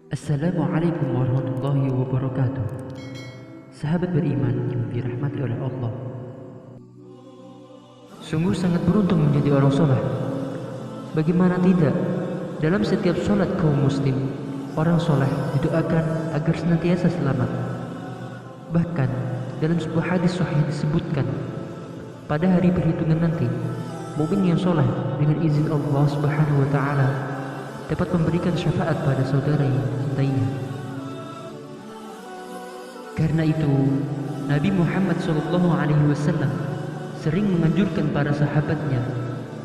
Assalamualaikum warahmatullahi wabarakatuh. Sahabat beriman yang dirahmati oleh Allah, sungguh sangat beruntung menjadi orang soleh. Bagaimana tidak, dalam setiap sholat kaum muslim, orang soleh didoakan agar senantiasa selamat. Bahkan dalam sebuah hadis sahih disebutkan, pada hari perhitungan nanti, mukmin yang soleh dengan izin Allah Subhanahu wa Ta'ala dapat memberikan syafaat pada saudara yang dicintainya. Karena itu, Nabi Muhammad SAW sering menganjurkan para sahabatnya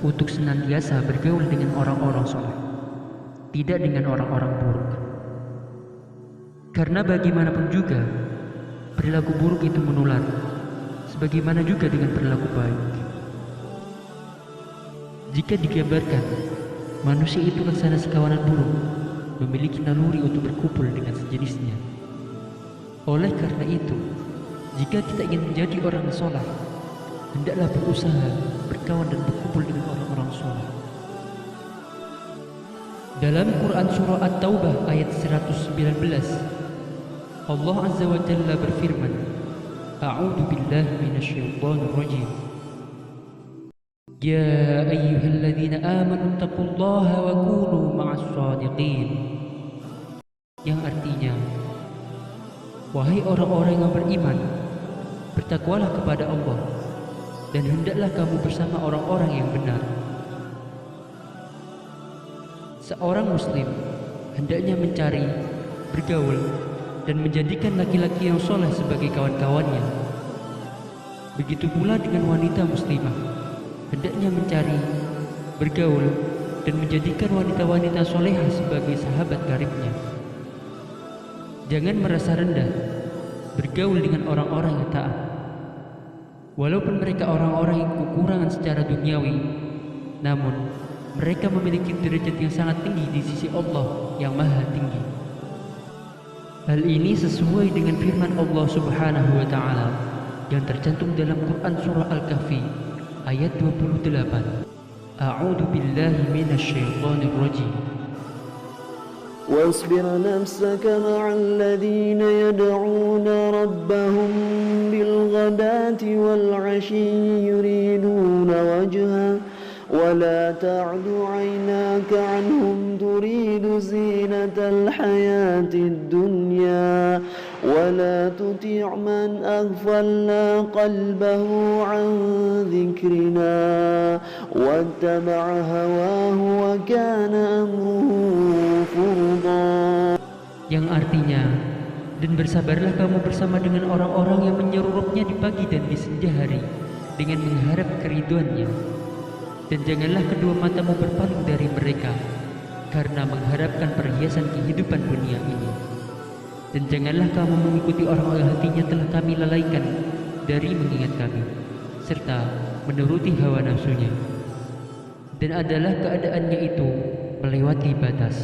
untuk senantiasa bergaul dengan orang-orang soleh, tidak dengan orang-orang buruk. Karena bagaimanapun juga, perilaku buruk itu menular, sebagaimana juga dengan perilaku baik. Jika digambarkan, manusia itu laksana sekawanan burung, memiliki naluri untuk berkumpul dengan sejenisnya. Oleh karena itu, jika kita ingin menjadi orang soleh, hendaklah berusaha berkawan dan berkumpul dengan orang-orang soleh. Dalam Quran Surah At-Taubah ayat 119, Allah Azza wa Jalla berfirman, A'udzu billahi minasyaitonir rajim. Ya ayyuhalladzina amanu taqullaha wa kunu ma'as shadiqin. Yang artinya, wahai orang-orang yang beriman, bertakwalah kepada Allah dan hendaklah kamu bersama orang-orang yang benar. Seorang muslim hendaknya mencari, bergaul, dan menjadikan laki-laki yang soleh sebagai kawan-kawannya. Begitu pula dengan wanita muslimah, hendaknya mencari, bergaul, dan menjadikan wanita-wanita solehah sebagai sahabat karibnya. Jangan merasa rendah, bergaul dengan orang-orang yang taat. Walaupun mereka orang-orang yang kekurangan secara duniawi, namun mereka memiliki derajat yang sangat tinggi di sisi Allah yang maha tinggi. Hal ini sesuai dengan firman Allah Subhanahu wa Ta'ala yang tercantum dalam Quran Surah Al-Kahfi ayat 28. A'udzu billahi minasyaitonir rajim. واصبر نفسك مع الذين يدعون ربهم بالغداة والعشي يريدون وجهه ولا تعد عيناك عنهم تريد زينة الحياة الدنيا ولا تطع من أغفلنا قلبه عن ذكرنا واتبع هواه وكان أمره فرطا. Yang artinya, dan bersabarlah kamu bersama dengan orang-orang yang menyerupnya di pagi dan di senja hari dengan mengharap keriduannya. Dan janganlah kedua matamu berpaling dari mereka karena mengharapkan perhiasan kehidupan dunia ini. Dan janganlah kamu mengikuti orang-orang hatinya telah kami lalaikan dari mengingat kami, serta menuruti hawa nafsunya. Dan adalah keadaannya itu melewati batas.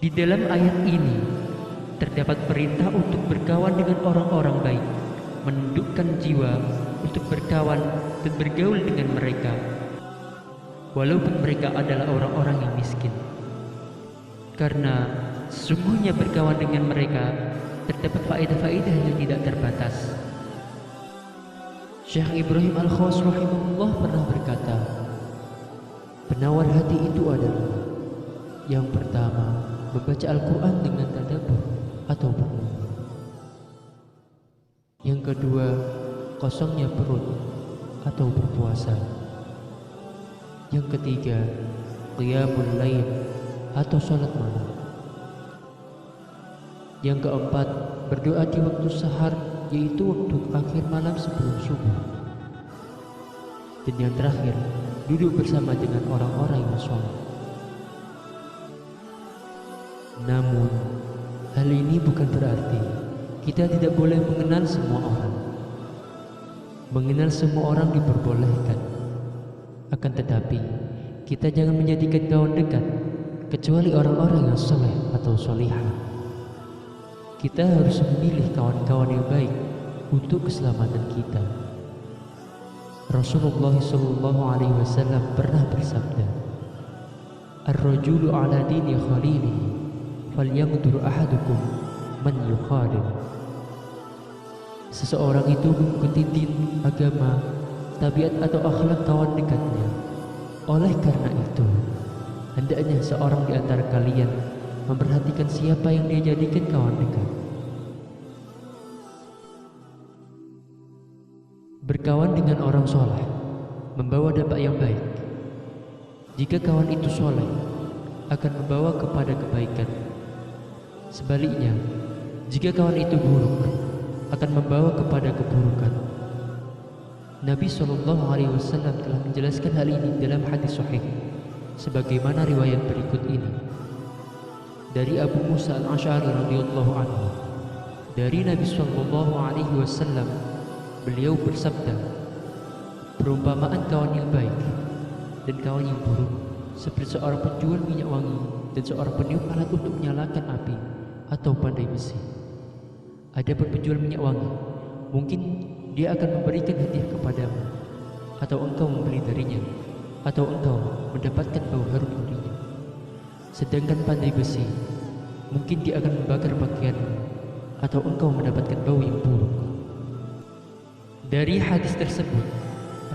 Di dalam ayat ini terdapat perintah untuk berkawan dengan orang-orang baik, menundukkan jiwa untuk berkawan dan bergaul dengan mereka, walaupun mereka adalah orang-orang yang miskin. Karena sesungguhnya berkawan dengan mereka terdapat faedah-faedah yang tidak terbatas. Syekh Ibrahim Al-Khawas rahimahullah pernah berkata, penawar hati itu adalah yang pertama, membaca Al-Quran dengan tadabbur atau berenang. Yang kedua, kosongnya perut atau berpuasa. Yang ketiga, qiyamul lail atau sholat malam. Yang keempat, berdoa di waktu sahar, yaitu waktu akhir malam sebelum subuh. Dan yang terakhir, duduk bersama dengan orang-orang yang sholat. Namun, hal ini bukan berarti kita tidak boleh mengenal semua orang. Mengenal semua orang diperbolehkan. Akan tetapi, kita jangan menjadikan kawan dekat kecuali orang-orang yang soleh atau solihah. Kita harus memilih kawan-kawan yang baik untuk keselamatan kita. Rasulullah SAW pernah bersabda, Ar-rajulu ala dini khalilihi falyanzur ahadukum man yukhalil. Seseorang itu mengikuti din, agama, tabiat atau akhlak kawan dekatnya. Oleh karena itu, hendaknya seorang di antara kalian memperhatikan siapa yang dia jadikan kawan dekat. Berkawan dengan orang soleh membawa dampak yang baik. Jika kawan itu soleh, akan membawa kepada kebaikan. Sebaliknya, jika kawan itu buruk, akan membawa kepada keburukan. Nabi SAW telah menjelaskan hal ini dalam hadis sahih, sebagaimana riwayat berikut ini. Dari Abu Musa al-Asy'ari radhiyallahu anhu, dari Nabi SAW, beliau bersabda, perumpamaan kawan yang baik dan kawan yang buruk seperti seorang penjual minyak wangi dan seorang peniup alat untuk menyalakan api atau pandai besi. Adapun penjual minyak wangi, mungkin dia akan memberikan hadiah kepadamu, atau engkau membeli darinya, atau engkau mendapatkan bau harum darinya. Sedangkan pandai besi, mungkin dia akan membakar pakaianmu, atau engkau mendapatkan bau yang buruk. Dari hadis tersebut,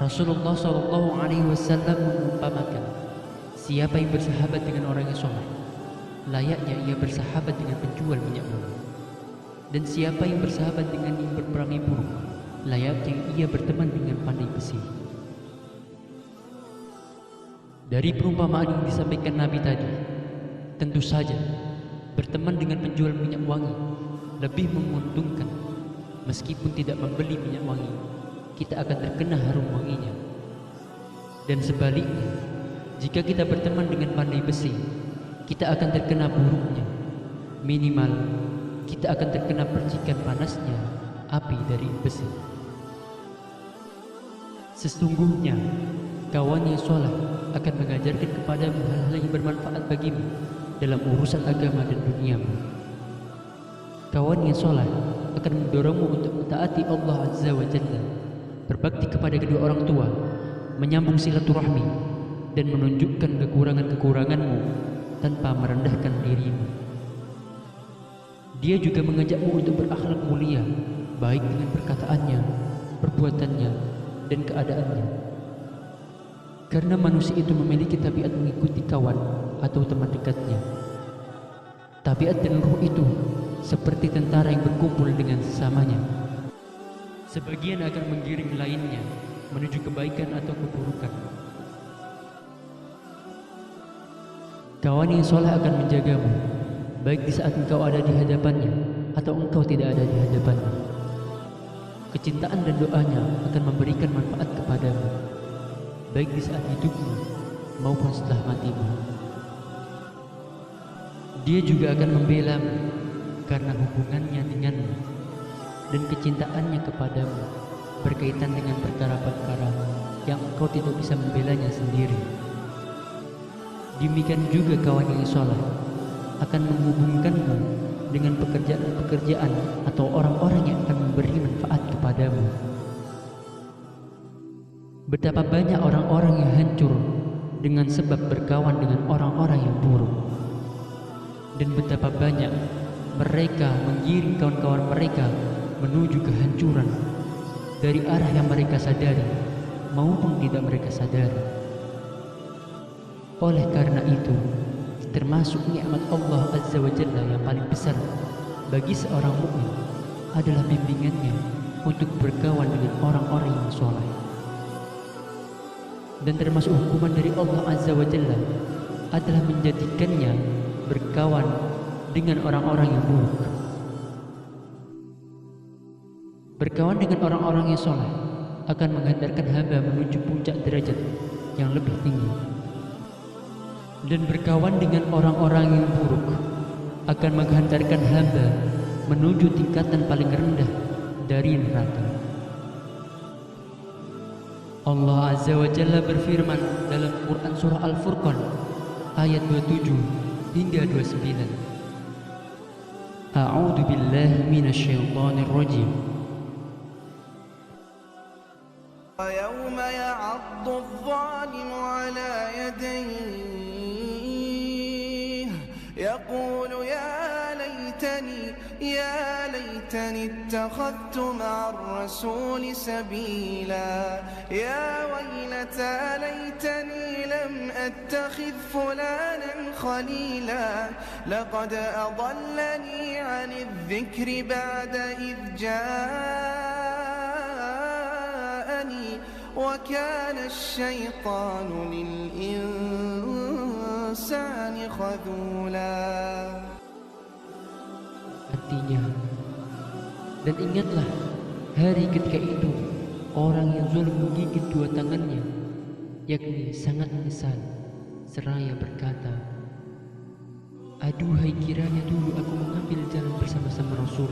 Rasulullah SAW mengumpamakan siapa yang bersahabat dengan orang yang soleh, layaknya ia bersahabat dengan penjual minyak wangi. Dan siapa yang bersahabat dengan yang berperangai buruk, layaknya ia berteman dengan pandai besi. Dari perumpamaan yang disampaikan Nabi tadi, tentu saja berteman dengan penjual minyak wangi lebih menguntungkan. Meskipun tidak membeli minyak wangi, kita akan terkena harum wanginya. Dan sebaliknya, jika kita berteman dengan pandai besi, kita akan terkena buruknya. Minimal, kita akan terkena percikan panasnya api dari besi. Sesungguhnya, kawan yang soleh akan mengajarkan kepadamu hal-hal yang bermanfaat bagimu dalam urusan agama dan duniamu. Kawan yang soleh akan mendorongmu untuk mentaati Allah Azza wa Jalla, berbakti kepada kedua orang tua, menyambung silaturahmi, dan menunjukkan kekurangan-kekuranganmu tanpa merendahkan dirimu. Dia juga mengajakmu untuk berakhlak mulia, baik dengan perkataannya, perbuatannya, dan keadaannya. Karena manusia itu memiliki tabiat mengikuti kawan atau teman dekatnya. Tabiat dan ruh itu seperti tentara yang berkumpul dengan sesamanya. Sebagian akan menggiring lainnya menuju kebaikan atau keburukan. Kawan yang soleh akan menjagamu, baik di saat engkau ada di hadapannya atau engkau tidak ada di hadapannya. Kecintaan dan doanya akan memberikan manfaat kepadamu, baik di saat hidupmu maupun setelah matimu. Dia juga akan membelamu karena hubungannya denganmu dan kecintaannya kepadamu berkaitan dengan perkara-perkara yang engkau tidak bisa membelanya sendiri. Demikian juga kawan yang soleh akan menghubungkanmu dengan pekerjaan-pekerjaan atau orang-orang yang akan memberi manfaat kepadamu. Betapa banyak orang-orang yang hancur dengan sebab berkawan dengan orang-orang yang buruk, dan betapa banyak mereka menggiring kawan-kawan mereka menuju kehancuran dari arah yang mereka sadari maupun tidak mereka sadari. Oleh karena itu, termasuk nikmat Allah Azza wa Jalla yang paling besar bagi seorang mukmin adalah bimbingannya untuk berkawan dengan orang-orang yang soleh. Dan termasuk hukuman dari Allah Azza wa Jalla adalah menjadikannya berkawan dengan orang-orang yang buruk. Berkawan dengan orang-orang yang soleh akan menghantarkan hamba menuju puncak derajat yang lebih tinggi. Dan berkawan dengan orang-orang yang buruk akan menghantarkan hamba menuju tingkatan paling rendah dari neraka. Allah Azza wa Jalla berfirman dalam Quran Surah Al-Furqan ayat 27 hingga 29. A'udzu billahi minasyaitonir rajim. ويوم يعض الظالم على يديه يقول يا ليتني اتخذت مع الرسول سبيلا يا ويلتى ليتني لم أتخذ فلانا خليلا لقد أضلني عن الذكر بعد إذ جاءني وكان الشيطان للإنسان خذولا. Artinya, dan ingatlah hari ketika itu orang yang zalim menggigit dua tangannya, yakni sangat menyesal seraya berkata, aduhai kiranya dulu aku mengambil jalan bersama-sama Rasul.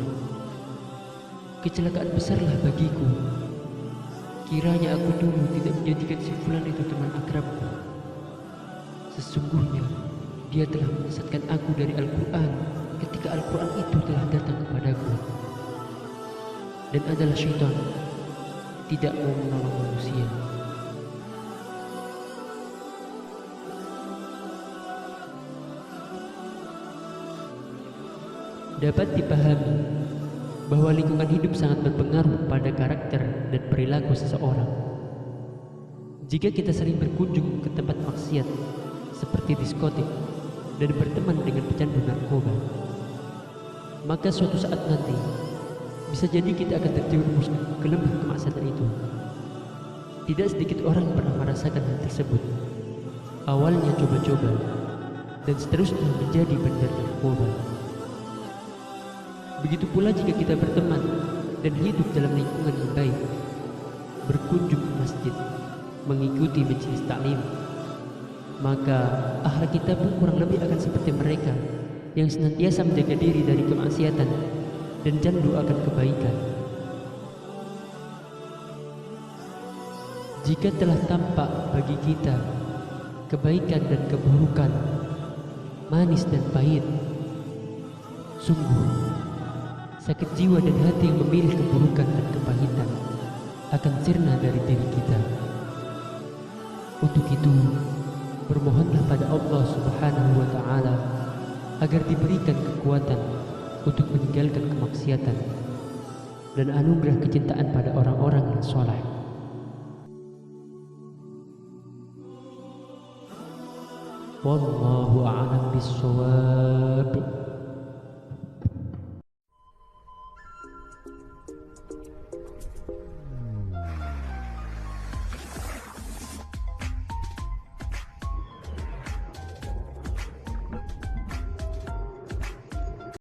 Kecelakaan besarlah bagiku. Kiranya aku dulu tidak menjadikan si fulan itu teman akrabku. Sesungguhnya dia telah menyesatkan aku dari Al-Quran ketika Al-Quran itu telah datang kepadaku, dan adalah syaitan tidak mau menolong manusia. Dapat dipahami bahwa lingkungan hidup sangat berpengaruh pada karakter dan perilaku seseorang. Jika kita sering berkunjung ke tempat maksiat seperti diskotik dan berteman dengan pecandu narkoba, maka suatu saat nanti bisa jadi kita akan terjerumus ke lembah kemaksiatan itu. Tidak sedikit orang pernah merasakan hal tersebut. Awalnya coba-coba dan seterusnya menjadi bandar narkoba. Begitu pula jika kita berteman dan hidup dalam lingkungan yang baik, berkunjung ke masjid, mengikuti majelis taklim, maka akhlak kita pun kurang lebih akan seperti mereka yang senantiasa menjaga diri dari kemaksiatan dan candu akan kebaikan. Jika telah tampak bagi kita kebaikan dan keburukan, manis dan pahit, sungguh sakit jiwa dan hati yang memilih keburukan dan kepahitan akan sirna dari diri kita. Untuk itu, bermohonlah pada Allah Subhanahu wa Ta'ala agar diberikan kekuatan untuk meninggalkan kemaksiatan dan anugerah kecintaan pada orang-orang yang soleh. Wallahu a'lam bishawab.